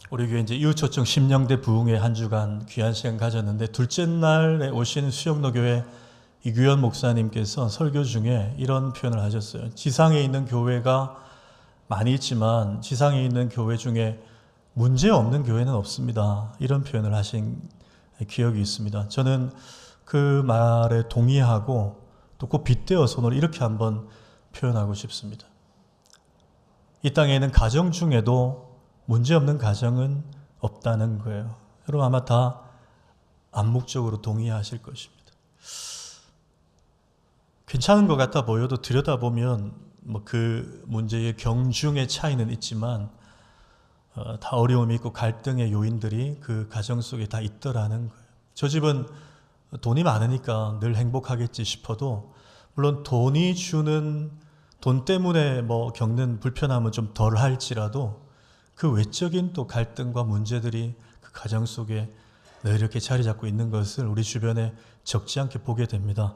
우리 교회 이제 이웃초청 심령대 부흥회 한 주간 귀한 시간 가졌는데, 둘째 날에 오신 수영로 교회 이규현 목사님께서 설교 중에 이런 표현을 하셨어요. 지상에 있는 교회가 많이 있지만 지상에 있는 교회 중에 문제 없는 교회는 없습니다. 이런 표현을 하신 기억이 있습니다. 저는 그 말에 동의하고 또 그 빗대어서 오늘 이렇게 한번 표현하고 싶습니다. 이 땅에 있는 가정 중에도 문제없는 가정은 없다는 거예요. 여러분 아마 다 암묵적으로 동의하실 것입니다. 괜찮은 것 같아 보여도 들여다보면 그 문제의 경중의 차이는 있지만 다 어려움이 있고 갈등의 요인들이 그 가정 속에 다 있더라는 거예요. 저 집은 돈이 많으니까 늘 행복하겠지 싶어도, 물론 돈이 주는, 돈 때문에 겪는 불편함은 좀 덜 할지라도 그 외적인 또 갈등과 문제들이 그 가정 속에 늘 이렇게 자리 잡고 있는 것을 우리 주변에 적지 않게 보게 됩니다.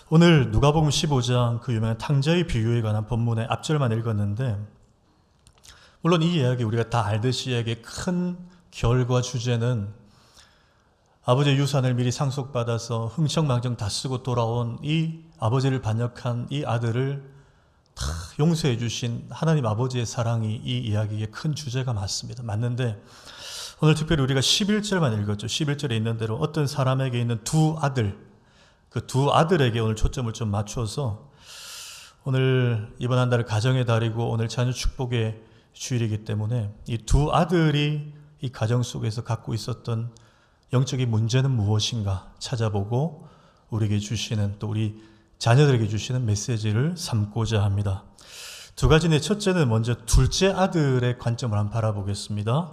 오늘 누가복음 15장 그 유명한 탕자의 비유에 관한 본문의 앞절만 읽었는데, 물론 이 이야기 우리가 다 알듯이 이야기의 큰 결과 주제는 아버지의 유산을 미리 상속받아서 흥청망청 다 쓰고 돌아온 이 아버지를 반역한 이 아들을 다 용서해 주신 하나님 아버지의 사랑이 이 이야기의 큰 주제가 맞습니다. 오늘 특별히 우리가 11절만 읽었죠. 11절에 있는 대로 어떤 사람에게 있는 두 아들, 그 두 아들에게 오늘 초점을 좀 맞춰서, 오늘 이번 한 달을 가정의 달이고 오늘 자녀 축복의 주일이기 때문에 이 두 아들이 이 가정 속에서 갖고 있었던 영적인 문제는 무엇인가 찾아보고 우리에게 주시는, 또 우리 자녀들에게 주시는 메시지를 삼고자 합니다. 두 가지인데, 첫째는 먼저 둘째 아들의 관점을 한번 바라보겠습니다.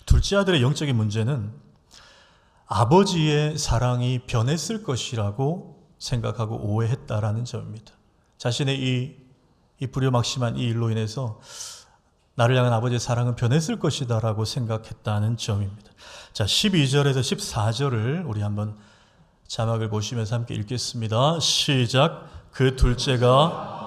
둘째 아들의 영적인 문제는 아버지의 사랑이 변했을 것이라고 생각하고 오해했다라는 점입니다. 자신의 이 불효막심한 이 일로 인해서 나를 향한 아버지의 사랑은 변했을 것이다 라고 생각했다는 점입니다. 자, 12절에서 14절을 우리 한번 자막을 보시면서 함께 읽겠습니다. 시작. 그 둘째가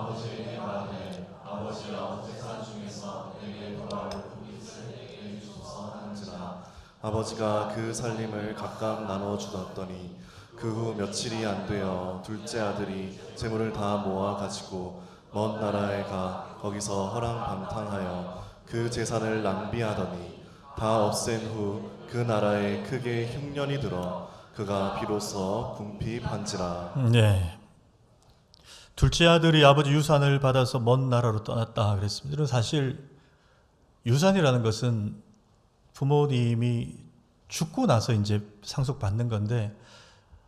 아버지가 그 살림을 각각 나눠 주었더니 그 후 며칠이 안 되어 둘째 아들이 재물을 다 모아 가지고 먼 나라에 가 거기서 허랑방탕하여 그 재산을 낭비하더니 다 없앤 후 그 나라에 크게 흉년이 들어 그가 비로소 궁핍한지라. 네. 둘째 아들이 아버지 유산을 받아서 먼 나라로 떠났다 그랬습니다. 이런 사실 유산이라는 것은 부모님이 죽고 나서 이제 상속받는 건데,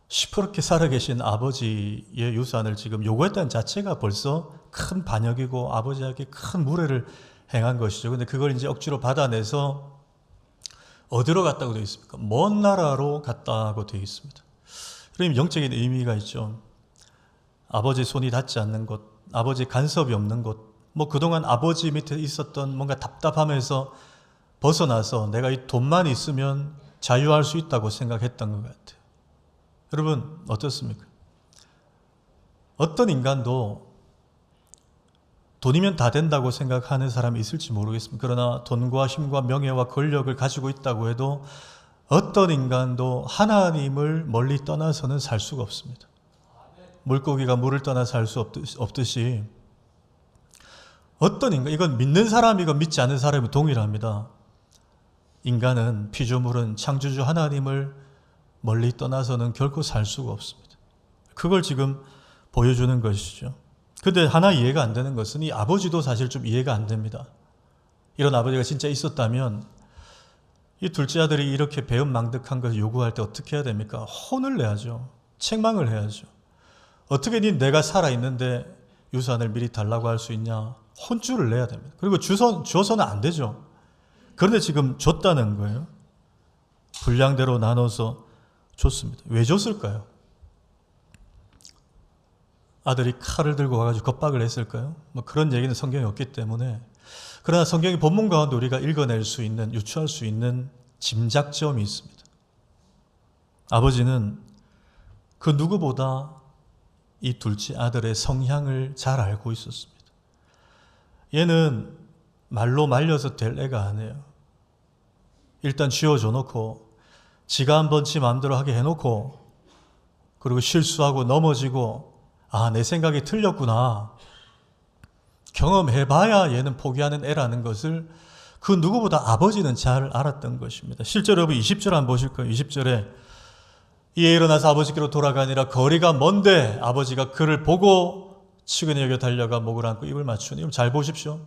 시퍼렇게 살아계신 아버지의 유산을 지금 요구했다는 자체가 벌써 큰 반역이고 아버지에게 큰 무례를 행한 것이죠. 근데 그걸 이제 억지로 받아내서 어디로 갔다고 되어 있습니까? 먼 나라로 갔다고 되어 있습니다. 그러면 영적인 의미가 있죠. 아버지 손이 닿지 않는 곳, 아버지 간섭이 없는 곳, 그동안 아버지 밑에 있었던 뭔가 답답함에서 벗어나서 내가 이 돈만 있으면 자유할 수 있다고 생각했던 것 같아요. 여러분 어떻습니까? 어떤 인간도 돈이면 다 된다고 생각하는 사람이 있을지 모르겠습니다. 그러나 돈과 힘과 명예와 권력을 가지고 있다고 해도 어떤 인간도 하나님을 멀리 떠나서는 살 수가 없습니다. 물고기가 물을 떠나 살 수 없듯이 어떤 인간, 이건 믿는 사람이건 믿지 않는 사람이 동일합니다. 인간은, 피조물은 창조주 하나님을 멀리 떠나서는 결코 살 수가 없습니다. 그걸 지금 보여주는 것이죠. 근데 하나 이해가 안 되는 것은 이 아버지도 사실 좀 이해가 안 됩니다. 이런 아버지가 진짜 있었다면 이 둘째 아들이 이렇게 배은망덕한 것을 요구할 때 어떻게 해야 됩니까? 혼을 내야죠. 책망을 해야죠. 어떻게 내가 살아있는데 유산을 미리 달라고 할 수 있냐? 혼쭐을 내야 됩니다. 그리고 주어서는 안 되죠. 그런데 지금 줬다는 거예요. 분량대로 나눠서 줬습니다. 왜 줬을까요? 아들이 칼을 들고 와가지고 겁박을 했을까요? 그런 얘기는 성경에 없기 때문에. 그러나 성경의 본문 가운데 우리가 읽어낼 수 있는, 유추할 수 있는 짐작점이 있습니다. 아버지는 그 누구보다 이 둘째 아들의 성향을 잘 알고 있었습니다. 얘는 말로 말려서 될 애가 아니에요. 일단 쥐어줘 놓고 지가 한번 지 마음대로 하게 해놓고 그리고 실수하고 넘어지고 내 생각이 틀렸구나. 경험해봐야 얘는 포기하는 애라는 것을 그 누구보다 아버지는 잘 알았던 것입니다. 실제로 여러분 20절 한번 보실 거예요. 20절에 이에 일어나서 아버지께로 돌아가니라 거리가 먼데 아버지가 그를 보고 치근히 여겨 달려가 목을 안고 입을 맞추니 잘 보십시오.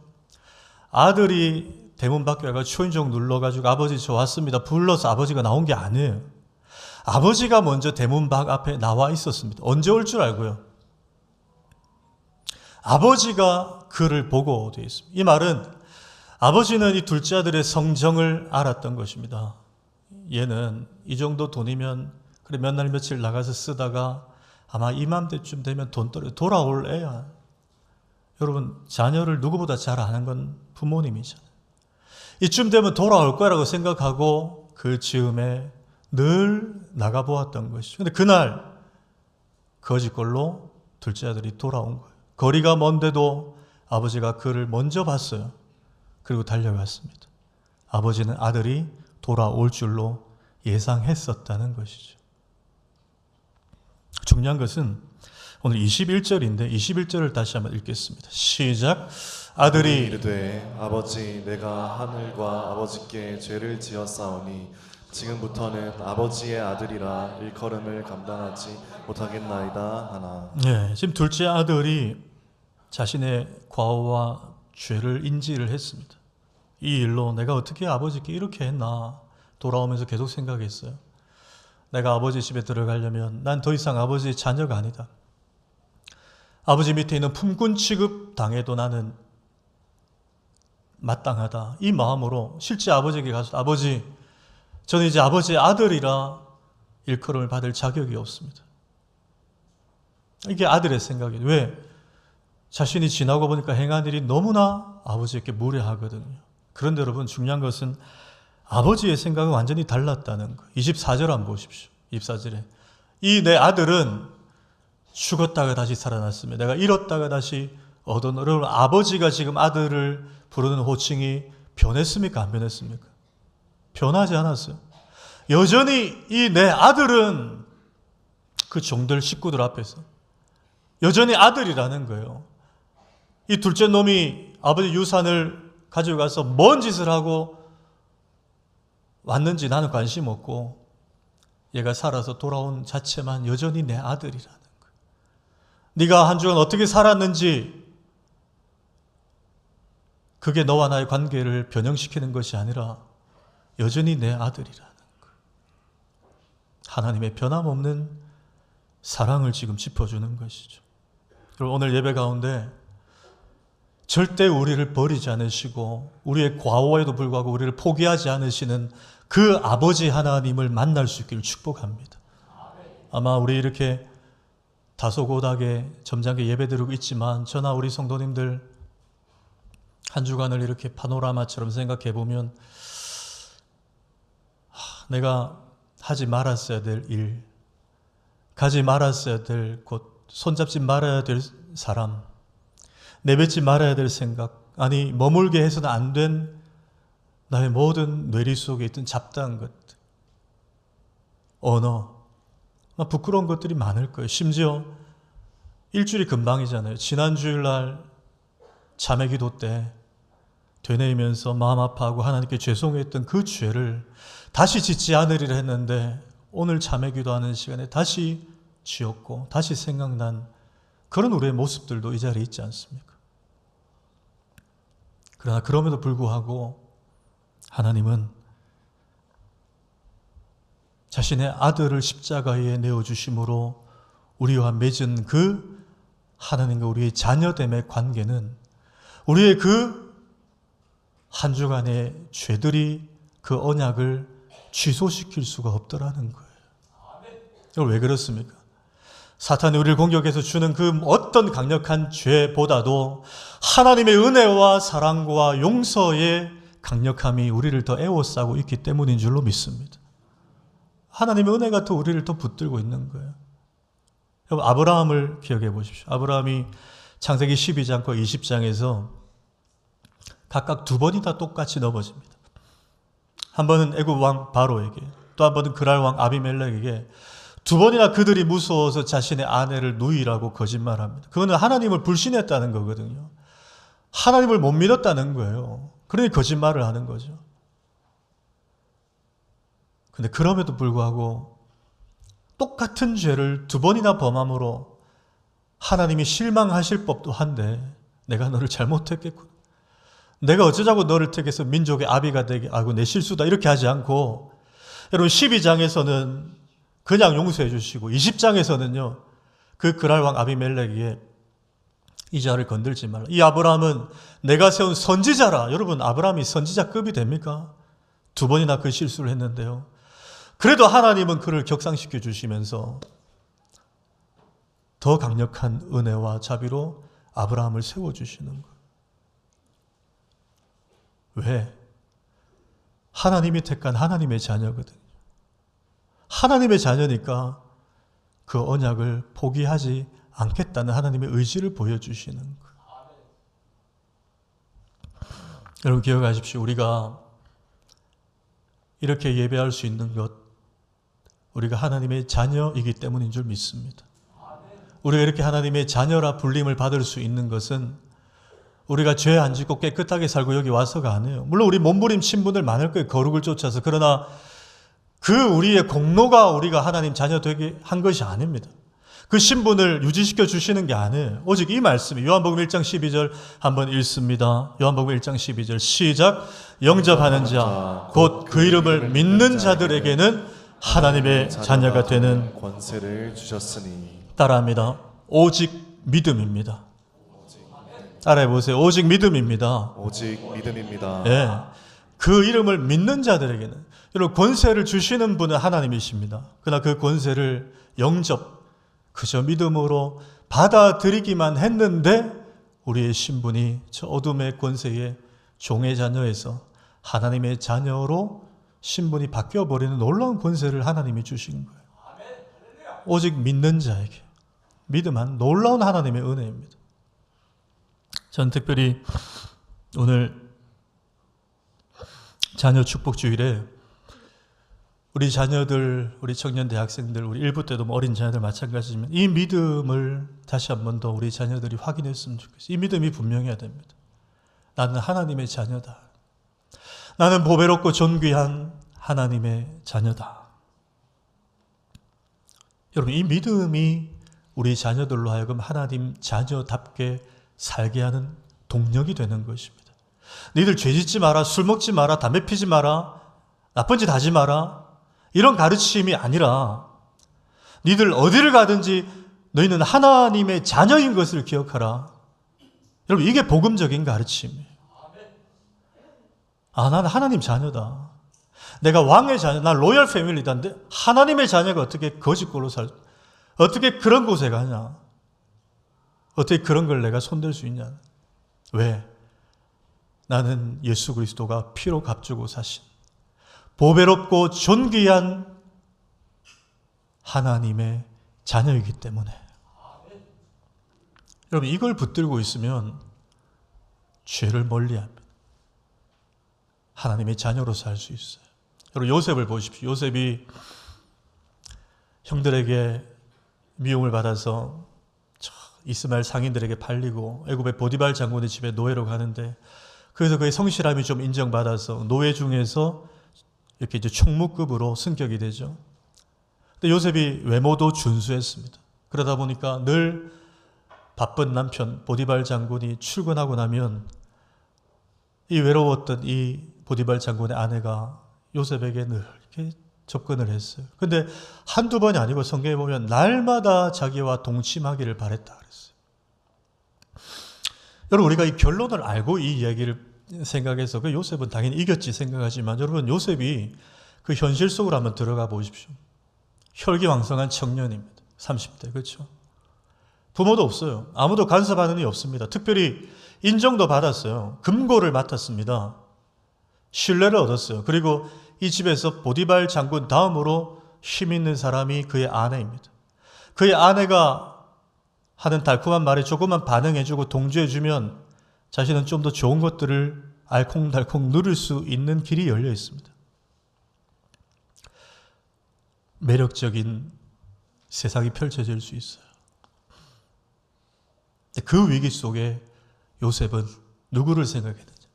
아들이 대문 밖에 가서 초인종 눌러가지고 아버지 저 왔습니다. 불러서 아버지가 나온 게 아니에요. 아버지가 먼저 대문 밖 앞에 나와 있었습니다. 언제 올 줄 알고요. 아버지가 그를 보고 되어 있습니다. 이 말은 아버지는 이 둘째 아들의 성정을 알았던 것입니다. 얘는 이 정도 돈이면 그래 몇 날 며칠 나가서 쓰다가 아마 이맘때쯤 되면 돈 떨어 돌아올 애야. 여러분 자녀를 누구보다 잘 아는 건 부모님이잖아요. 이쯤 되면 돌아올 거라고 생각하고 그 즈음에 늘 나가보았던 것이죠. 근데 그날 거짓골로 둘째 아들이 돌아온 거예요. 거리가 먼데도 아버지가 그를 먼저 봤어요. 그리고 달려갔습니다. 아버지는 아들이 돌아올 줄로 예상했었다는 것이죠. 중요한 것은 오늘 21절인데 21절을 다시 한번 읽겠습니다. 시작. 아들이 이르되 아버지 내가 하늘과 아버지께 죄를 지었사오니 지금부터는 아버지의 아들이라 일컬음을 감당하지 못하겠나이다 하나. 네, 지금 둘째 아들이 자신의 과오와 죄를 인지를 했습니다. 이 일로 내가 어떻게 아버지께 이렇게 했나 돌아오면서 계속 생각했어요. 내가 아버지 집에 들어가려면 난 더 이상 아버지의 자녀가 아니다. 아버지 밑에 있는 품꾼 취급 당해도 나는 마땅하다. 이 마음으로 실제 아버지에게 가서 아버지 저는 이제 아버지의 아들이라 일컬음을 받을 자격이 없습니다. 이게 아들의 생각이에요. 왜? 자신이 지나고 보니까 행한 일이 너무나 아버지에게 무례하거든요. 그런데 여러분 중요한 것은 아버지의 생각은 완전히 달랐다는 거예요. 24절 한번 보십시오. 24절에 이 내 아들은 죽었다가 다시 살아났으며 내가 잃었다가 다시 얻은 여러분 아버지가 지금 아들을 부르는 호칭이 변했습니까? 안 변했습니까? 변하지 않았어요. 여전히 이 내 아들은 그 종들 식구들 앞에서 여전히 아들이라는 거예요. 이 둘째 놈이 아버지 유산을 가지고 가서 뭔 짓을 하고 왔는지 나는 관심 없고 얘가 살아서 돌아온 자체만 여전히 내 아들이라는 거예요. 네가 한 주간 어떻게 살았는지 그게 너와 나의 관계를 변형시키는 것이 아니라 여전히 내 아들이라는 거예요. 하나님의 변함없는 사랑을 지금 짚어주는 것이죠. 그리고 오늘 예배 가운데 절대 우리를 버리지 않으시고 우리의 과오에도 불구하고 우리를 포기하지 않으시는 그 아버지 하나님을 만날 수 있기를 축복합니다. 아마 우리 이렇게 다소곳하게 점잖게 예배드리고 있지만 저나 우리 성도님들 한 주간을 이렇게 파노라마처럼 생각해 보면 내가 하지 말았어야 될 일, 가지 말았어야 될 곳, 손잡지 말아야 될 사람, 내뱉지 말아야 될 생각, 아니 머물게 해서는 안 된 나의 모든 뇌리 속에 있던 잡다한 것들, 언어, 부끄러운 것들이 많을 거예요. 심지어 일주일이 금방이잖아요. 지난 주일날 자매기도 때 되뇌이면서 마음 아파하고 하나님께 죄송했던 그 죄를 다시 짓지 않으리라 했는데 오늘 자매기도하는 시간에 다시 지었고 다시 생각난 그런 우리의 모습들도 이 자리에 있지 않습니까? 그러나 그럼에도 불구하고 하나님은 자신의 아들을 십자가에 내어주심으로 우리와 맺은 그 하나님과 우리의 자녀됨의 관계는 우리의 그 한 주간의 죄들이 그 언약을 취소시킬 수가 없더라는 거예요. 이걸 왜 그렇습니까? 사탄이 우리를 공격해서 주는 그 어떤 강력한 죄보다도 하나님의 은혜와 사랑과 용서의 강력함이 우리를 더 에워싸고 있기 때문인 줄로 믿습니다. 하나님의 은혜가 더 우리를 더 붙들고 있는 거예요. 여러분 아브라함을 기억해 보십시오. 아브라함이 창세기 12장과 20장에서 각각 두 번이나 똑같이 넘어집니다. 한 번은 애굽 왕 바로에게, 또 한 번은 그랄 왕 아비멜렉에게 두 번이나 그들이 무서워서 자신의 아내를 누이라고 거짓말합니다. 그거는 하나님을 불신했다는 거거든요. 하나님을 못 믿었다는 거예요. 그러니 거짓말을 하는 거죠. 근데 그럼에도 불구하고 똑같은 죄를 두 번이나 범함으로 하나님이 실망하실 법도 한데 내가 너를 잘못했겠구나. 내가 어쩌자고 너를 택해서 민족의 아비가 되게 하고 내 실수다 이렇게 하지 않고, 여러분 12장에서는 그냥 용서해 주시고 20장에서는요 그 그랄 왕 아비멜렉에게 이 자를 건들지 말라. 이 아브라함은 내가 세운 선지자라. 여러분 아브라함이 선지자급이 됩니까? 두 번이나 그 실수를 했는데요. 그래도 하나님은 그를 격상시켜 주시면서 더 강력한 은혜와 자비로 아브라함을 세워주시는 거예요. 왜? 하나님이 택한 하나님의 자녀거든요. 하나님의 자녀니까 그 언약을 포기하지 않겠다는 하나님의 의지를 보여주시는 거예요. 여러분 기억하십시오. 우리가 이렇게 예배할 수 있는 것, 우리가 하나님의 자녀이기 때문인 줄 믿습니다. 우리가 이렇게 하나님의 자녀라 불림을 받을 수 있는 것은 우리가 죄 안 짓고 깨끗하게 살고 여기 와서가 아니에요. 물론 우리 몸부림친 분들 많을 거예요. 거룩을 쫓아서. 그러나 그 우리의 공로가 우리가 하나님 자녀 되게 한 것이 아닙니다. 그 신분을 유지시켜 주시는 게 아니에요. 오직 이 말씀이 요한복음 1장 12절 한번 읽습니다. 요한복음 1장 12절 시작. 영접하는 자 곧 그 이름을 믿는 자들에게는 하나님의 자녀가 되는 권세를 주셨으니. 따라합니다. 오직 믿음입니다. 따라해보세요. 오직 믿음입니다. 오직 믿음입니다. 예. 그 이름을 믿는 자들에게는, 여러분 권세를 주시는 분은 하나님이십니다. 그러나 그 권세를 영접, 그저 믿음으로 받아들이기만 했는데 우리의 신분이 저 어둠의 권세의 종의 자녀에서 하나님의 자녀로 신분이 바뀌어버리는 놀라운 권세를 하나님이 주신 거예요. 오직 믿는 자에게. 믿음은 놀라운 하나님의 은혜입니다. 전 특별히 오늘 자녀 축복 주일에 우리 자녀들, 우리 청년 대학생들, 우리 일부 때도 어린 자녀들 마찬가지지만 이 믿음을 다시 한 번 더 우리 자녀들이 확인했으면 좋겠어요. 이 믿음이 분명해야 됩니다. 나는 하나님의 자녀다. 나는 보배롭고 존귀한 하나님의 자녀다. 여러분 이 믿음이 우리 자녀들로 하여금 하나님 자녀답게 살게 하는 동력이 되는 것입니다. 너희들 죄 짓지 마라, 술 먹지 마라, 담배 피지 마라, 나쁜 짓 하지 마라, 이런 가르침이 아니라 너희들 어디를 가든지 너희는 하나님의 자녀인 것을 기억하라. 여러분 이게 복음적인 가르침이에요. 아, 나는 하나님 자녀다. 내가 왕의 자녀, 난 로열 패밀리다인데 하나님의 자녀가 어떻게 거짓골로 어떻게 그런 곳에 가냐? 어떻게 그런 걸 내가 손댈 수 있냐? 왜? 나는 예수 그리스도가 피로 값주고 사신 보배롭고 존귀한 하나님의 자녀이기 때문에. 여러분 이걸 붙들고 있으면 죄를 멀리합니다. 하나님의 자녀로 살 수 있어요. 여러분 요셉을 보십시오. 요셉이 형들에게 미움을 받아서 이스마엘 상인들에게 팔리고 애굽의 보디발 장군의 집에 노예로 가는데, 그래서 그의 성실함이 좀 인정받아서 노예 중에서 이렇게 이제 총무급으로 승격이 되죠. 근데 요셉이 외모도 준수했습니다. 그러다 보니까 늘 바쁜 남편 보디발 장군이 출근하고 나면 이 외로웠던 이 보디발 장군의 아내가 요셉에게 늘 이렇게 접근을 했어요. 근데 한두 번이 아니고 성경에 보면 날마다 자기와 동침하기를 바랬다 그랬어요. 여러분 우리가 이 결론을 알고 이 이야기를 생각해서 그 요셉은 당연히 이겼지 생각하지만, 여러분 요셉이 그 현실 속으로 한번 들어가 보십시오. 혈기왕성한 청년입니다. 30대 그렇죠? 부모도 없어요. 아무도 간섭하는 이 없습니다. 특별히 인정도 받았어요. 금고를 맡았습니다. 신뢰를 얻었어요. 그리고 이 집에서 보디발 장군 다음으로 힘 있는 사람이 그의 아내입니다. 그의 아내가 하는 달콤한 말에 조금만 반응해주고 동조해주면 자신은 좀 더 좋은 것들을 알콩달콩 누릴 수 있는 길이 열려 있습니다. 매력적인 세상이 펼쳐질 수 있어요. 그 위기 속에 요셉은 누구를 생각했는지.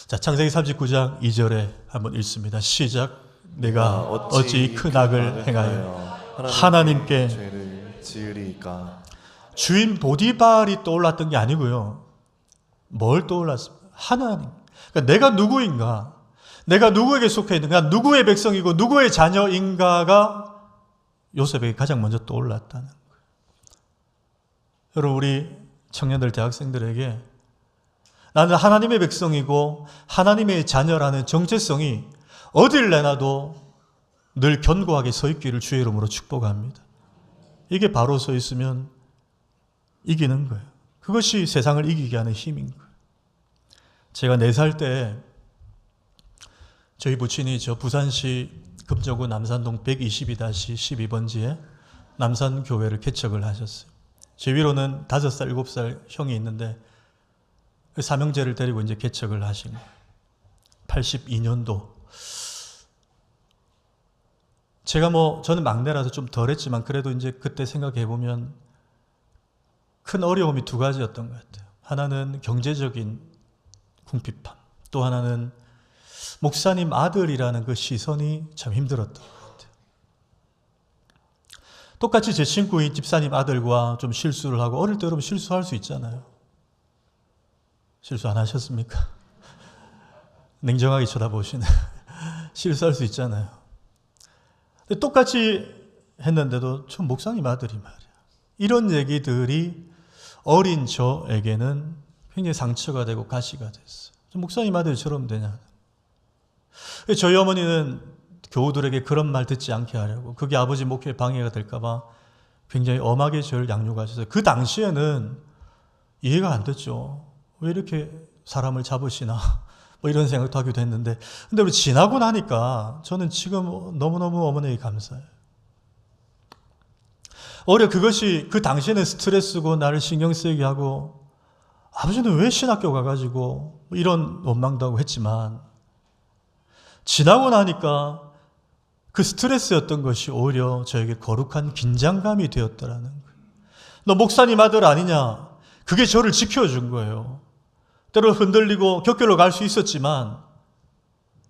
자, 창세기 39장 2절에 한번 읽습니다. 시작. 내가 어찌 이 큰 악을 행하여 하나님께 죄를 지으리이까. 주인 보디발이 떠올랐던 게 아니고요. 뭘 떠올랐습니까? 하나님. 그러니까 내가 누구인가? 내가 누구에게 속해 있는가? 누구의 백성이고 누구의 자녀인가가 요셉에게 가장 먼저 떠올랐다는 거예요. 여러분, 우리 청년들, 대학생들에게 나는 하나님의 백성이고 하나님의 자녀라는 정체성이 어딜 내놔도 늘 견고하게 서 있기를 주의 이름으로 축복합니다. 이게 바로 서 있으면 이기는 거예요. 그것이 세상을 이기게 하는 힘인 거예요. 제가 4살 때 저희 부친이 저 부산시 금정구 남산동 122-12번지에 남산교회를 개척을 하셨어요. 제 위로는 5살, 7살 형이 있는데 삼형제를 데리고 이제 개척을 하신 거예요. 82년도. 제가 저는 막내라서 좀 덜했지만 그래도 이제 그때 생각해 보면 큰 어려움이 2가지였던 것 같아요. 하나는 경제적인 궁핍함, 또 하나는 목사님 아들이라는 그 시선이 참 힘들었던 것 같아요. 똑같이 제 친구인 집사님 아들과 좀 실수를 하고, 어릴 때 여러분 실수할 수 있잖아요. 실수 안 하셨습니까? 냉정하게 쳐다보시네. 실수할 수 있잖아요. 근데 똑같이 했는데도 좀 목사님 아들이 말이야. 이런 얘기들이 어린 저에게는 굉장히 상처가 되고 가시가 됐어요. 목사님 아들처럼 되냐. 저희 어머니는 교우들에게 그런 말 듣지 않게 하려고, 그게 아버지 목회에 방해가 될까봐 굉장히 엄하게 저를 양육하셨어요. 그 당시에는 이해가 안 됐죠. 왜 이렇게 사람을 잡으시나 이런 생각도 하기도 했는데, 근데 우리 지나고 나니까 저는 지금 너무너무 어머니에게 감사해요. 그것이 그 당시에는 스트레스고 나를 신경 쓰이게 하고, 아버지는 왜 신학교 가가지고 이런 원망도 하고 했지만, 지나고 나니까 그 스트레스였던 것이 오히려 저에게 거룩한 긴장감이 되었다라는 거예요. 너 목사님 아들 아니냐? 그게 저를 지켜준 거예요. 때로 흔들리고 격결로 갈 수 있었지만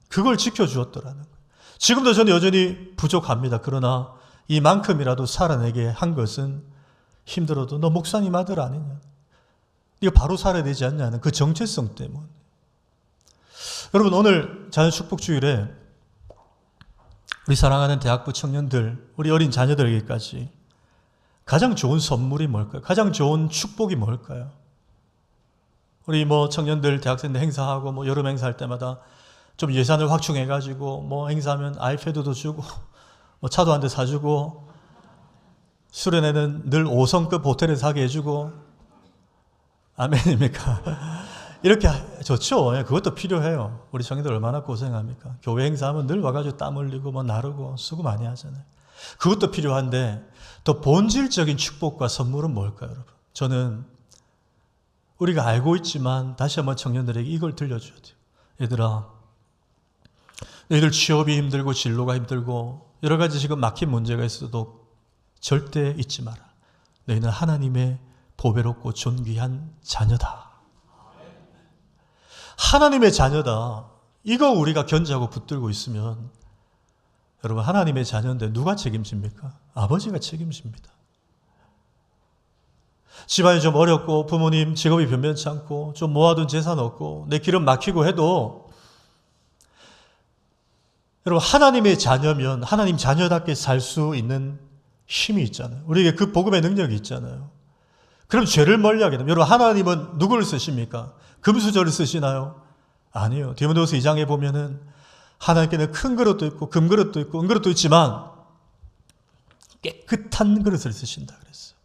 그걸 지켜주었더라는 거예요. 지금도 저는 여전히 부족합니다. 그러나 이만큼이라도 살아내게 한 것은, 힘들어도 너 목사님 아들 아니냐? 네가 바로 살아야 되지 않냐는 그 정체성 때문에. 여러분, 오늘 자녀 축복 주일에 우리 사랑하는 대학부 청년들, 우리 어린 자녀들에게까지 가장 좋은 선물이 뭘까요? 가장 좋은 축복이 뭘까요? 우리 청년들, 대학생들 행사하고 여름 행사할 때마다 좀 예산을 확충해가지고 행사하면 아이패드도 주고 차도 한 대 사주고, 수련회는 늘 5성급 호텔에 사게 해주고, 아멘입니까? 이렇게 좋죠. 그것도 필요해요. 우리 청년들 얼마나 고생합니까? 교회 행사하면 늘 와가지고 땀 흘리고 나르고 수고 많이 하잖아요. 그것도 필요한데 더 본질적인 축복과 선물은 뭘까요, 여러분? 저는 우리가 알고 있지만 다시 한번 청년들에게 이걸 들려줘야 돼요. 얘들아, 너희들 취업이 힘들고 진로가 힘들고 여러 가지 지금 막힌 문제가 있어도 절대 잊지 마라. 너희는 하나님의 보배롭고 존귀한 자녀다. 하나님의 자녀다. 이거 우리가 견지하고 붙들고 있으면, 여러분, 하나님의 자녀인데 누가 책임집니까? 아버지가 책임집니다. 집안이 좀 어렵고 부모님 직업이 변변치 않고 좀 모아둔 재산 없고 내 길은 막히고 해도, 여러분, 하나님의 자녀면 하나님 자녀답게 살 수 있는 힘이 있잖아요. 우리에게 그 복음의 능력이 있잖아요. 그럼 죄를 멀리하게 되면, 여러분, 하나님은 누구를 쓰십니까? 금수저를 쓰시나요? 아니요. 디모데후서 2장에 보면은 하나님께는 큰 그릇도 있고 금그릇도 있고 은그릇도 있지만 깨끗한 그릇을 쓰신다 그랬어요.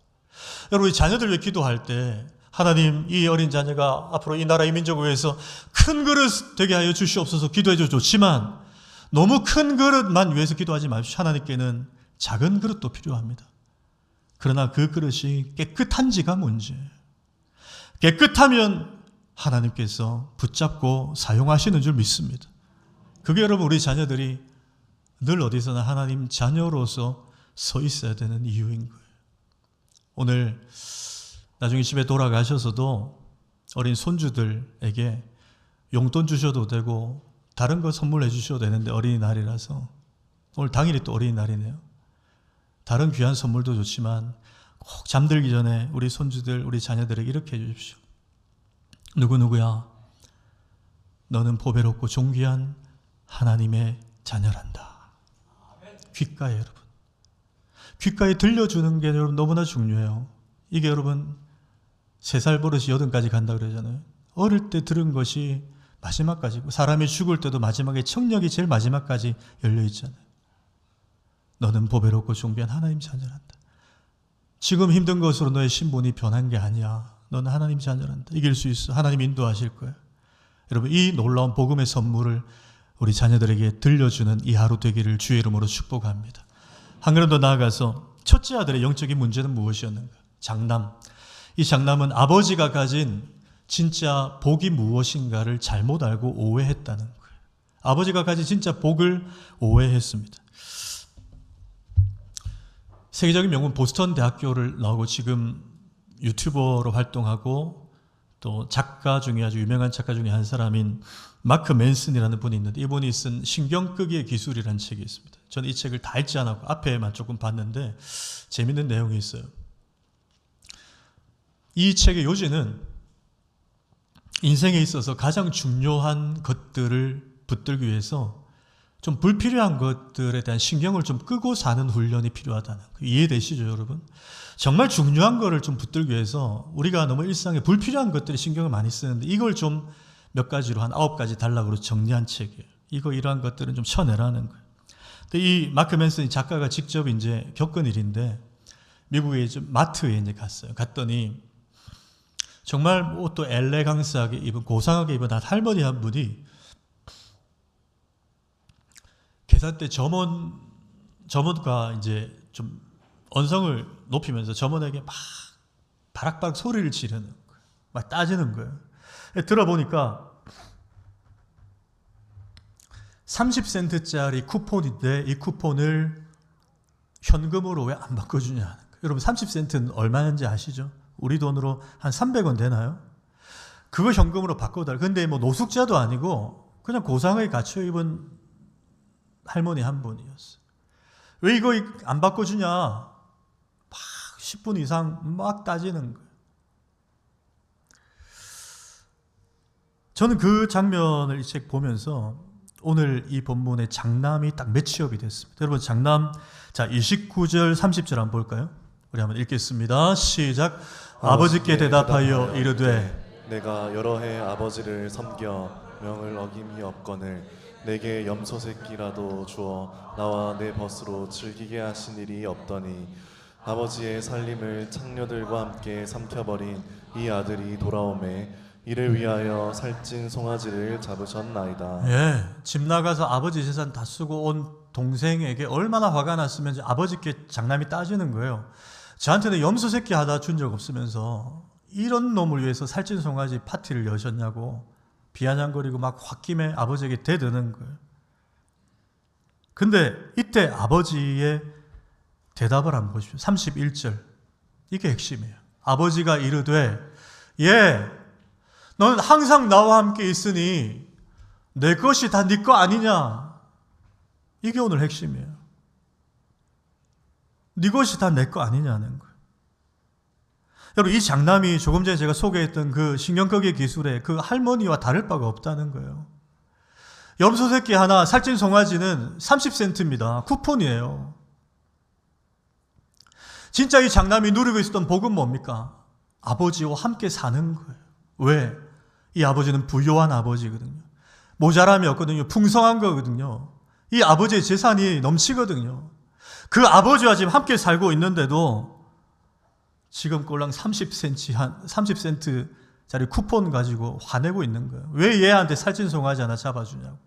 여러분, 이 자녀들 위해 기도할 때 하나님, 이 어린 자녀가 앞으로 이 나라 이 민족을 위해서 큰 그릇 되게 하여 주시옵소서 기도해 줘 좋지만, 너무 큰 그릇만 위해서 기도하지 마십시오. 하나님께는 작은 그릇도 필요합니다. 그러나 그 그릇이 깨끗한지가 문제예요. 깨끗하면 하나님께서 붙잡고 사용하시는 줄 믿습니다. 그게 여러분, 우리 자녀들이 늘 어디서나 하나님 자녀로서 서 있어야 되는 이유인 거예요. 오늘 나중에 집에 돌아가셔서도 어린 손주들에게 용돈 주셔도 되고 다른 거 선물해 주셔도 되는데 어린이날이라서 오늘 당일이 또 어린이날이네요. 다른 귀한 선물도 좋지만 꼭 잠들기 전에 우리 손주들, 우리 자녀들에게 이렇게 해주십시오. 누구누구야, 너는 보배롭고 존귀한 하나님의 자녀란다. 귓가에 여러분, 귓가에 들려주는 게 여러분 너무나 중요해요. 이게 여러분 3살 버릇이 80까지 간다 그러잖아요. 어릴 때 들은 것이 마지막까지고 사람이 죽을 때도 마지막에 청력이 제일 마지막까지 열려 있잖아요. 너는 보배롭고 존귀한 하나님 자녀란다. 지금 힘든 것으로 너의 신분이 변한 게 아니야. 너는 하나님 자녀란다. 이길 수 있어. 하나님 인도하실 거야. 여러분, 이 놀라운 복음의 선물을 우리 자녀들에게 들려주는 이 하루 되기를 주의 이름으로 축복합니다. 한 걸음 더 나아가서 첫째 아들의 영적인 문제는 무엇이었는가? 장남. 이 장남은 아버지가 가진 진짜 복이 무엇인가를 잘못 알고 오해했다는 거예요. 아버지가 가진 진짜 복을 오해했습니다. 세계적인 명문 보스턴 대학교를 나오고 지금 유튜버로 활동하고 또 작가 중에 아주 유명한 작가 중에 한 사람인 마크 맨슨이라는 분이 있는데 이분이 쓴 신경끄기의 기술이라는 책이 있습니다. 저는 이 책을 다 읽지 않았고 앞에만 조금 봤는데 재밌는 내용이 있어요. 이 책의 요지는 인생에 있어서 가장 중요한 것들을 붙들기 위해서 좀 불필요한 것들에 대한 신경을 좀 끄고 사는 훈련이 필요하다는 거 이해되시죠, 여러분? 정말 중요한 거를 좀 붙들기 위해서 우리가 너무 일상에 불필요한 것들에 신경을 많이 쓰는데 이걸 좀 몇 가지로 한 9가지 단락으로 정리한 책이에요. 이러한 것들은 좀 쳐내라는 거예요. 근데 이 마크 맨슨이 작가가 직접 이제 겪은 일인데 미국의 마트에 이제 갔어요. 갔더니 정말 옷도 엘레강스하게 입은 고상하게 입은 할머니 한 분이 계산대 점원과 이제 좀 언성을 높이면서 점원에게 막 바락바락 소리를 지르는 거예요. 막 따지는 거예요. 들어보니까 30센트짜리 쿠폰인데 이 쿠폰을 현금으로 왜 안 바꿔주냐 하는 거예요. 여러분 30센트는 얼마인지 아시죠? 우리 돈으로 한 300원 되나요? 그거 현금으로 바꿔달라. 근데 뭐 노숙자도 아니고 그냥 고상하게 갖춰 입은 할머니 한 분이었어요. 왜 이거 안 바꿔주냐? 막 10분 이상 막 따지는 거예요. 저는 그 장면을 이 책 보면서 오늘 이 본문의 장남이 딱 매치업이 됐습니다. 여러분 장남, 자 29절 30절 한번 볼까요? 우리 한번 읽겠습니다. 시작. 아버지께 대답하여 이르되 내가 여러 해 아버지를 섬겨 명을 어김이 없거늘 내게 염소 새끼라도 주어 나와 내 벗으로 즐기게 하신 일이 없더니 아버지의 살림을 창녀들과 함께 삼켜버린 이 아들이 돌아오매 이를 위하여 살찐 송아지를 잡으셨나이다. 예, 집 나가서 아버지 재산 다 쓰고 온 동생에게 얼마나 화가 났으면 아버지께 장남이 따지는 거예요. 저한테는 염소 새끼 하다 준 적 없으면서 이런 놈을 위해서 살찐 송아지 파티를 여셨냐고 비아냥거리고 막 홧김에 아버지에게 대드는 거예요. 근데 이때 아버지의 대답을 한번 보십시오. 31절. 이게 핵심이에요. 아버지가 이르되 너는 항상 나와 함께 있으니 내 것이 다 네 거 아니냐. 이게 오늘 핵심이에요. 네 것이 다 내 거 아니냐는 거예요. 여러분 이 장남이 조금 전에 제가 소개했던 그 신경끄기 기술의 그 할머니와 다를 바가 없다는 거예요. 염소 새끼 하나 살찐 송아지는 30센트입니다. 쿠폰이에요. 진짜 이 장남이 누리고 있었던 복은 뭡니까? 아버지와 함께 사는 거예요. 왜? 이 아버지는 부유한 아버지거든요. 모자람이 없거든요. 풍성한 거거든요. 이 아버지의 재산이 넘치거든요. 그 아버지와 지금 함께 살고 있는데도 지금 꼴랑 30센트짜리 쿠폰 가지고 화내고 있는 거예요. 왜 얘한테 살찐 송아지 하나 잡아주냐고.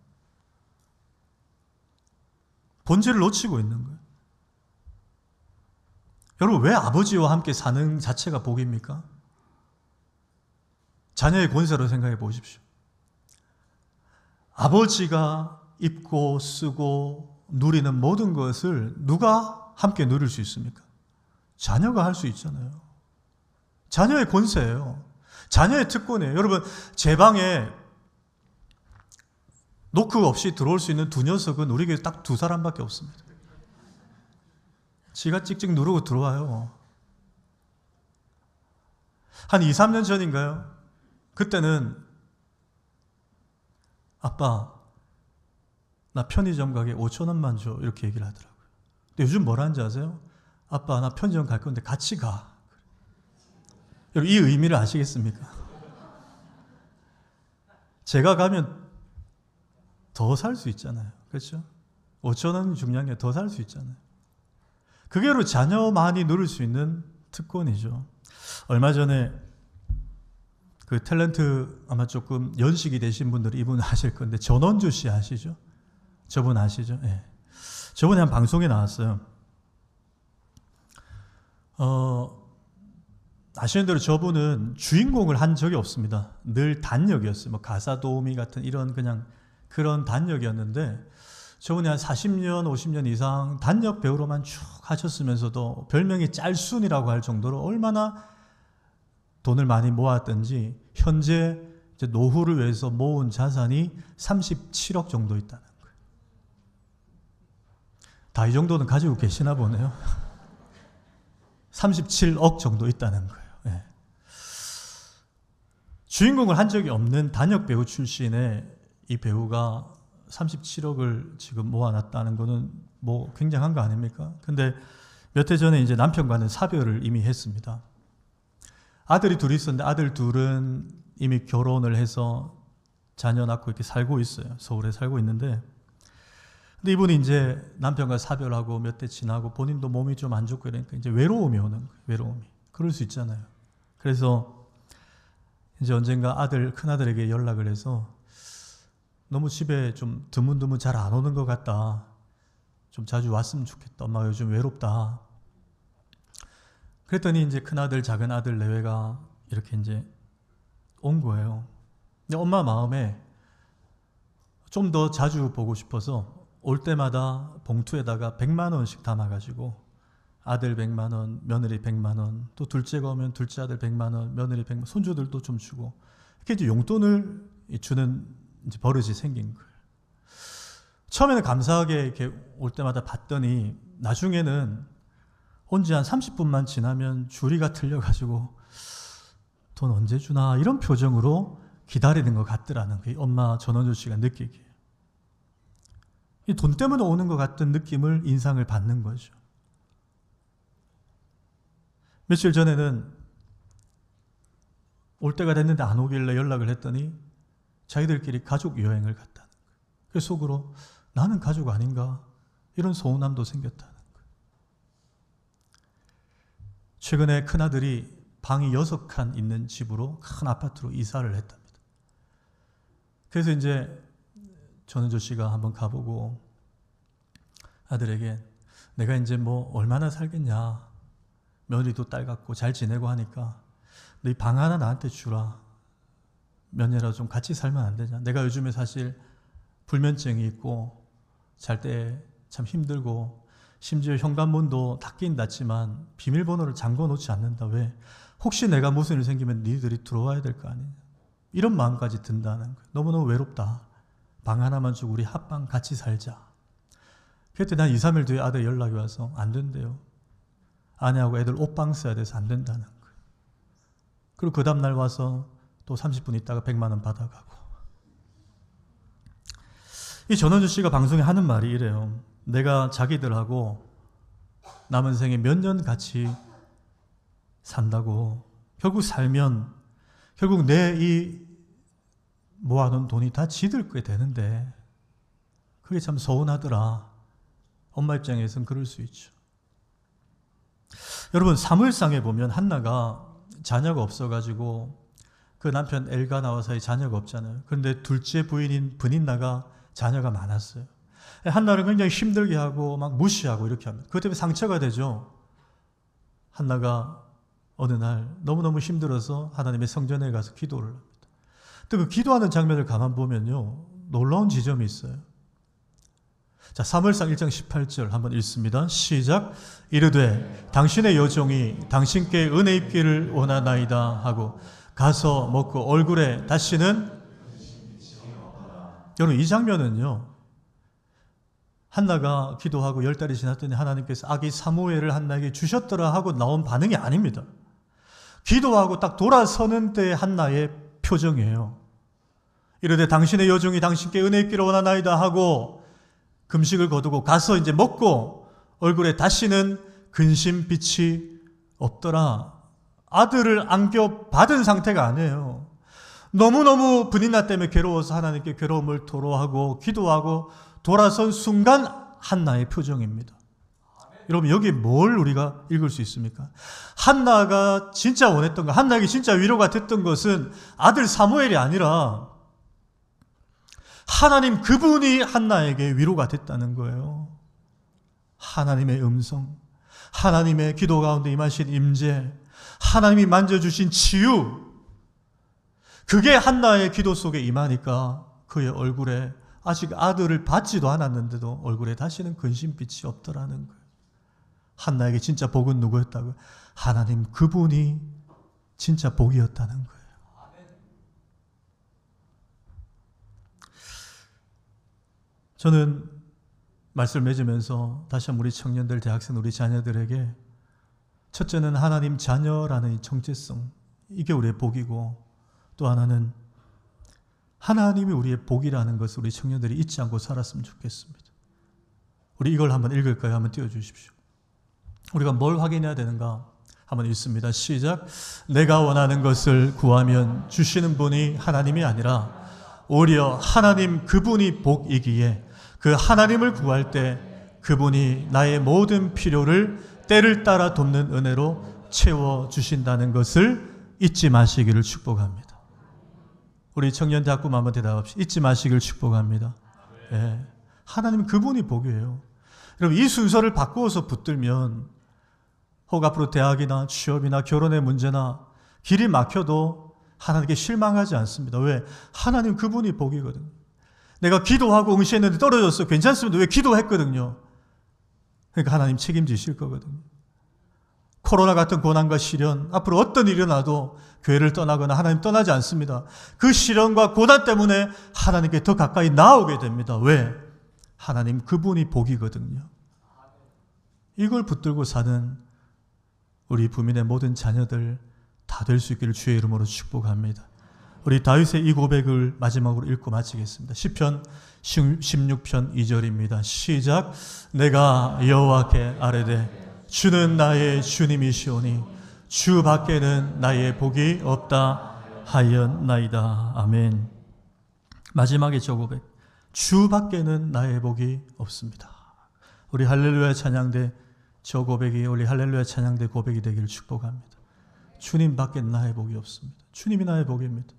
본질을 놓치고 있는 거예요. 여러분 왜 아버지와 함께 사는 자체가 복입니까? 자녀의 권세로 생각해 보십시오. 아버지가 입고 쓰고 누리는 모든 것을 누가 함께 누릴 수 있습니까? 자녀가 할 수 있잖아요. 자녀의 권세예요. 자녀의 특권이에요. 여러분, 제 방에 노크 없이 들어올 수 있는 두 녀석은 우리 교회 딱 두 사람밖에 없습니다. 지가 찍찍 누르고 들어와요. 한 2, 3년 전인가요? 그때는 아빠, 나 편의점 가게 5천 원만 줘. 이렇게 얘기를 하더라고요. 근데 요즘 뭐라는지 아세요? 아빠, 나 편의점 갈 건데 같이 가. 여러분, 이 의미를 아시겠습니까? 제가 가면 더 살 수 있잖아요. 그렇죠? 5천 원이 중요한 게 더 살 수 있잖아요. 그게 바로 자녀만이 누릴 수 있는 특권이죠. 얼마 전에 그 탤런트 아마 조금 연식이 되신 분들이 이분 아실 건데 전원주 씨 아시죠? 저분 아시죠? 네. 저번에 한 방송에 나왔어요. 아시는 대로 저분은 주인공을 한 적이 없습니다. 늘 단역이었어요. 뭐 가사 도우미 같은 이런 그냥 그런 단역이었는데 저분이 한 40년, 50년 이상 단역 배우로만 쭉 하셨으면서도 별명이 짤순이라고 할 정도로 얼마나 돈을 많이 모았던지 현재 이제 노후를 위해서 모은 자산이 37억 정도 있다는 거예요. 다 이 정도는 가지고 계시나 보네요. 37억 정도 있다는 거예요. 네. 주인공을 한 적이 없는 단역 배우 출신의 이 배우가 37억을 지금 모아놨다는 거는 뭐 굉장한 거 아닙니까? 근데 몇 해 전에 이제 남편과는 사별을 이미 했습니다. 아들이 둘이 있었는데 아들 둘은 이미 결혼을 해서 자녀 낳고 이렇게 살고 있어요. 서울에 살고 있는데 근데 이분이 이제 남편과 사별하고 몇 대 지나고 본인도 몸이 좀 안 좋고 이러니까 이제 외로움이 오는 거예요. 외로움이. 그럴 수 있잖아요. 그래서 이제 언젠가 큰아들에게 연락을 해서 너무 집에 좀 드문드문 잘 안 오는 것 같다. 좀 자주 왔으면 좋겠다. 엄마가 요즘 외롭다. 그랬더니 이제 큰아들, 작은아들 내외가 이렇게 이제 온 거예요. 근데 엄마 마음에 좀 더 자주 보고 싶어서 올 때마다 봉투에다가 100만 원씩 담아가지고 아들 100만 원, 며느리 100만 원, 또 둘째가 오면 둘째 아들 100만 원, 며느리 100만 원, 손주들도 좀 주고 이렇게 이제 용돈을 주는 이제 버릇이 생긴 거예요. 처음에는 감사하게 이렇게 올 때마다 봤더니 나중에는 온 지 한 30분만 지나면 줄이가 틀려가지고 돈 언제 주나 이런 표정으로 기다리는 것 같더라는 거예요. 엄마 전원주 씨가 느끼기에. 돈 때문에 오는 것 같은 느낌을 인상을 받는 거죠. 며칠 전에는 올 때가 됐는데 안 오길래 연락을 했더니 자기들끼리 가족 여행을 갔다는 거예요. 그래서 속으로 나는 가족 아닌가 이런 서운함도 생겼다는 거예요. 최근에 큰아들이 방이 6칸 있는 집으로 큰 아파트로 이사를 했답니다. 그래서 이제 전은조 씨가 한번 가보고 아들에게 내가 이제 뭐 얼마나 살겠냐 며느리도 딸 같고 잘 지내고 하니까 너 이 방 하나 나한테 주라. 몇 년이라도 좀 같이 살면 안 되냐. 내가 요즘에 사실 불면증이 있고 잘 때 참 힘들고 심지어 현관문도 닫긴 닫지만 비밀번호를 잠궈 놓지 않는다. 왜? 혹시 내가 무슨 일 생기면 니들이 들어와야 될 거 아니냐. 이런 마음까지 든다는 거예요. 너무너무 외롭다. 방 하나만 주고 우리 합방 같이 살자. 그랬더니 한 2, 3일 뒤에 아들 연락이 와서 안 된대요. 아내하고 애들 옷방 써야 돼서 안 된다는 거예요. 그리고 그 다음날 와서 또 30분 있다가 100만 원 받아가고. 이 전원주 씨가 방송에 하는 말이 이래요. 내가 자기들하고 남은 생에 몇 년 같이 산다고. 결국 살면 결국 내 이 모아놓은 돈이 다 지들 게 되는데 그게 참 서운하더라. 엄마 입장에서는 그럴 수 있죠. 여러분 사무엘상에 보면 한나가 자녀가 없어가지고 그 남편 엘가나와 사이 자녀가 없잖아요. 그런데 둘째 부인인 브닌나가 자녀가 많았어요. 한나를 굉장히 힘들게 하고 막 무시하고 이렇게 합니다. 그것 때문에 상처가 되죠. 한나가 어느 날 너무너무 힘들어서 하나님의 성전에 가서 기도를 합니다. 또 그 기도하는 장면을 가만 보면요 놀라운 지점이 있어요. 자, 사무엘상 1장 18절 한번 읽습니다. 시작. 이르되 당신의 여종이 당신께 은혜 입기를 원하나이다 하고 가서 먹고 얼굴에 다시는. 여러분, 이 장면은요, 한나가 기도하고 10달이 지났더니 하나님께서 아기 사무엘을 한나에게 주셨더라 하고 나온 반응이 아닙니다. 기도하고 딱 돌아서는 때 한나의 표정이에요. 이르되 당신의 여종이 당신께 은혜 입기를 원하나이다 하고 금식을 거두고 가서 이제 먹고 얼굴에 다시는 근심빛이 없더라. 아들을 안겨받은 상태가 아니에요. 너무너무 분인나 때문에 괴로워서 하나님께 괴로움을 토로하고 기도하고 돌아선 순간 한나의 표정입니다. 여러분, 여기 뭘 우리가 읽을 수 있습니까? 한나가 진짜 원했던 것, 한나에게 진짜 위로가 됐던 것은 아들 사무엘이 아니라 하나님 그분이 한나에게 위로가 됐다는 거예요. 하나님의 음성, 하나님의 기도 가운데 임하신 임재, 하나님이 만져주신 치유, 그게 한나의 기도 속에 임하니까 그의 얼굴에 아직 아들을 받지도 않았는데도 얼굴에 다시는 근심빛이 없더라는 거예요. 한나에게 진짜 복은 누구였다고요? 하나님 그분이 진짜 복이었다는 거예요. 저는 말씀을 맺으면서 다시 한번 우리 청년들, 대학생, 우리 자녀들에게 첫째는 하나님 자녀라는 이 정체성, 이게 우리의 복이고, 또 하나는 하나님이 우리의 복이라는 것을 우리 청년들이 잊지 않고 살았으면 좋겠습니다. 우리 이걸 한번 읽을까요? 한번 띄워주십시오. 우리가 뭘 확인해야 되는가? 한번 읽습니다. 시작. 내가 원하는 것을 구하면 주시는 분이 하나님이 아니라 오히려 하나님 그분이 복이기에 그 하나님을 구할 때 그분이 나의 모든 필요를 때를 따라 돕는 은혜로 채워주신다는 것을 잊지 마시기를 축복합니다. 우리 청년 대학부모 한번 대답합시다. 잊지 마시기를 축복합니다. 예. 하나님 그분이 복이에요. 여러분, 이 순서를 바꾸어서 붙들면 혹 앞으로 대학이나 취업이나 결혼의 문제나 길이 막혀도 하나님께 실망하지 않습니다. 왜? 하나님 그분이 복이거든요. 내가 기도하고 응시했는데 떨어졌어. 괜찮습니다. 왜? 기도했거든요. 그러니까 하나님 책임지실 거거든요. 코로나 같은 고난과 시련, 앞으로 어떤 일이 일어나도 교회를 떠나거나 하나님 떠나지 않습니다. 그 시련과 고난 때문에 하나님께 더 가까이 나오게 됩니다. 왜? 하나님 그분이 복이거든요. 이걸 붙들고 사는 우리 부민의 모든 자녀들 다 될 수 있기를 주의 이름으로 축복합니다. 우리 다윗의 이 고백을 마지막으로 읽고 마치겠습니다. 시편 16편 2절입니다. 시작. 내가 여호와께 아뢰되 주는 나의 주님이시오니 주 밖에는 나의 복이 없다 하였나이다. 아멘. 마지막에 저 고백. 주 밖에는 나의 복이 없습니다. 우리 할렐루야 찬양대 저 고백이 우리 할렐루야 찬양대 고백이 되기를 축복합니다. 주님 밖에는 나의 복이 없습니다. 주님이 나의 복입니다.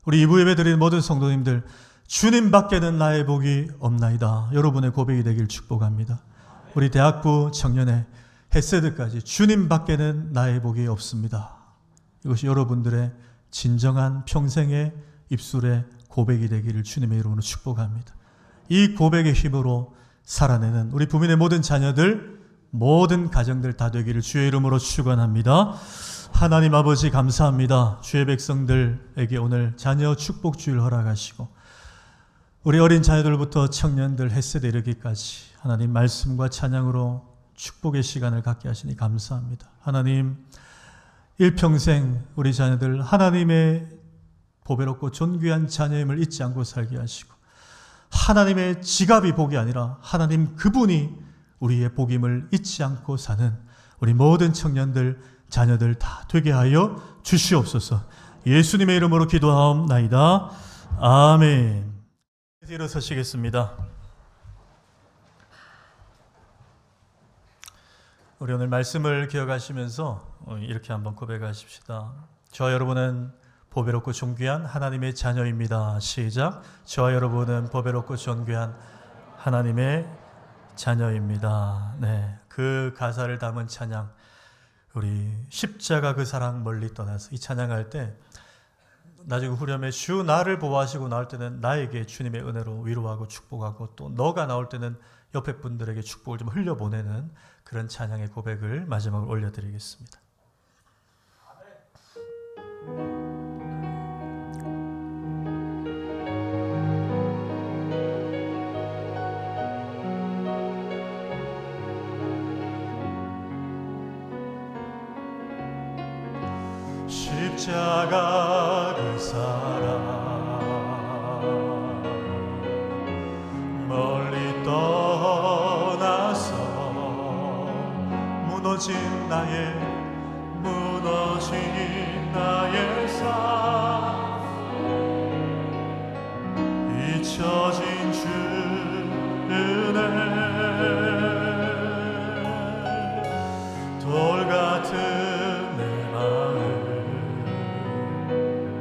우리 이부 예배 드리는 모든 성도님들, 주님 밖에는 나의 복이 없나이다. 여러분의 고백이 되기를 축복합니다. 우리 대학부 청년의 헤세드까지 주님 밖에는 나의 복이 없습니다. 이것이 여러분들의 진정한 평생의 입술의 고백이 되기를 주님의 이름으로 축복합니다. 이 고백의 힘으로 살아내는 우리 부민의 모든 자녀들, 모든 가정들 다 되기를 주의 이름으로 축원합니다. 하나님 아버지 감사합니다. 주의 백성들에게 오늘 자녀 축복 주일 허락하시고 우리 어린 자녀들부터 청년들 헤세드 이르기까지 하나님 말씀과 찬양으로 축복의 시간을 갖게 하시니 감사합니다. 하나님 일평생 우리 자녀들 하나님의 보배롭고 존귀한 자녀임을 잊지 않고 살게 하시고 하나님의 지갑이 복이 아니라 하나님 그분이 우리의 복임을 잊지 않고 사는 우리 모든 청년들 자녀들 다 되게 하여 주시옵소서. 예수님의 이름으로 기도하옵나이다. 아멘. 일어서시겠습니다. 우리 오늘 말씀을 기억하시면서 이렇게 한번 고백하십시다. 저와 여러분은 보배롭고 존귀한 하나님의 자녀입니다. 시작. 저와 여러분은 보배롭고 존귀한 하나님의 자녀입니다. 네, 그 가사를 담은 찬양, 우리 십자가 그 사랑 멀리 떠나서 이 찬양할 때 나중에 후렴에 주 나를 보호하시고 나올 때는 나에게 주님의 은혜로 위로하고 축복하고, 또 너가 나올 때는 옆에 분들에게 축복을 좀 흘려보내는 그런 찬양의 고백을 마지막으로 올려드리겠습니다. 십자가 그 사랑 멀리 떠나서 무너진 나의 삶 잊혀진 주 은혜 돌 같은 내 마음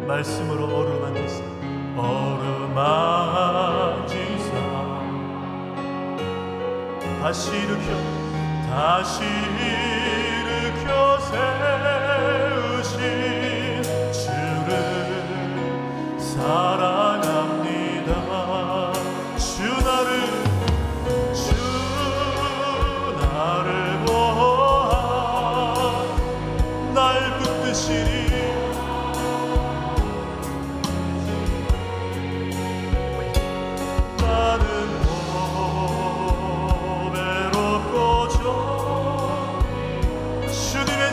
말씀으로 어루만지사 다시 일으켜 세우신 주를 사랑합니다. 주 나를 보아 날 붙드시리.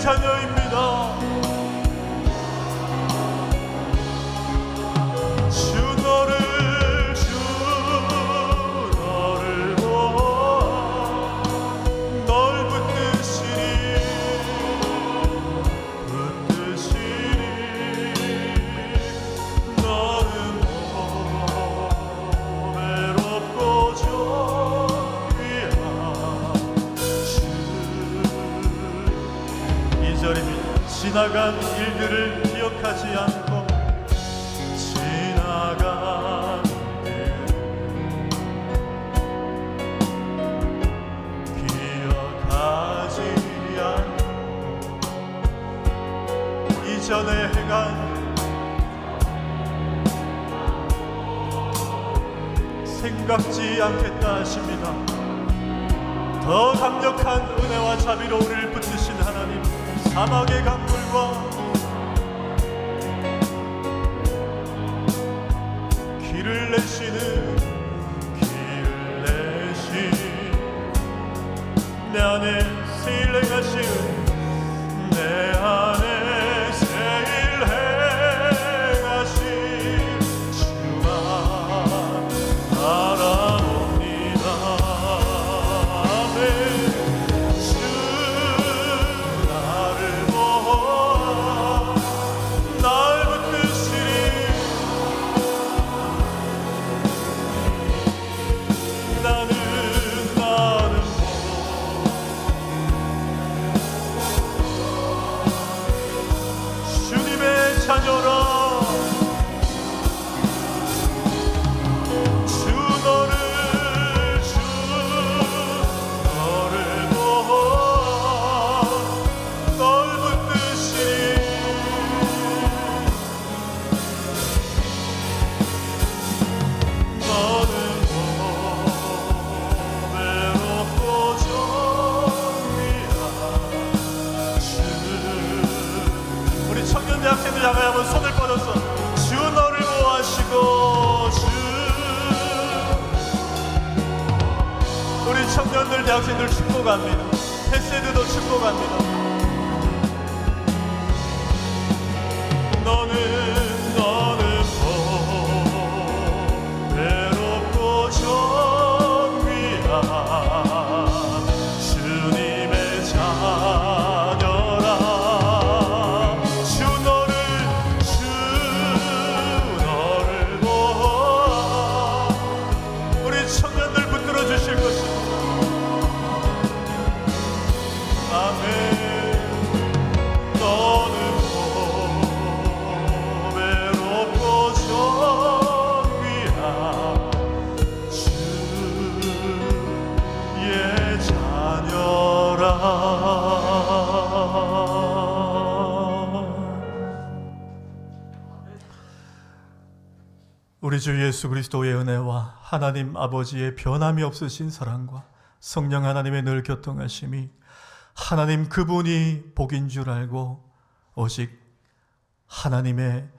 자녀입니다. 주 너를 보아 널 붙드시리 너는 외롭고 지나간 일들을 기억하지 않고 지나간 일들 기억하지 않고 이전에 행한 생각지 않겠다 하십니다. 더 강력한 은혜와 자비로 우리를 붙드신 하나님, 사막의 강물과 길을 내신 내 안에 세일 행하신 내 안에 세일 행하신 주만 바라봅니다. 아멘. 대학생들 향하여 한번 손을 뻗어서 주 너를 보호하시고 우리 청년들 대학생들 축복합니다. 패세드도 축복합니다. 너는 외롭고 정귀한 주님의 자녀라. 주 너를 보아 우리 청년들 붙들어 주실 것입니다. 아멘. 너는 우리 주 예수 그리스도의 은혜와 하나님 아버지의 변함이 없으신 사랑과 성령 하나님의 늘 교통하심이 하나님 그분이 복인 줄 알고 오직 하나님의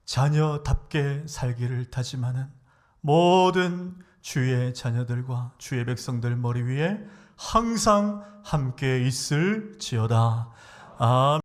자녀답게 살기를 다짐하는 모든 주의 자녀들과 주의 백성들 머리 위에 항상 함께 있을지어다. 아멘.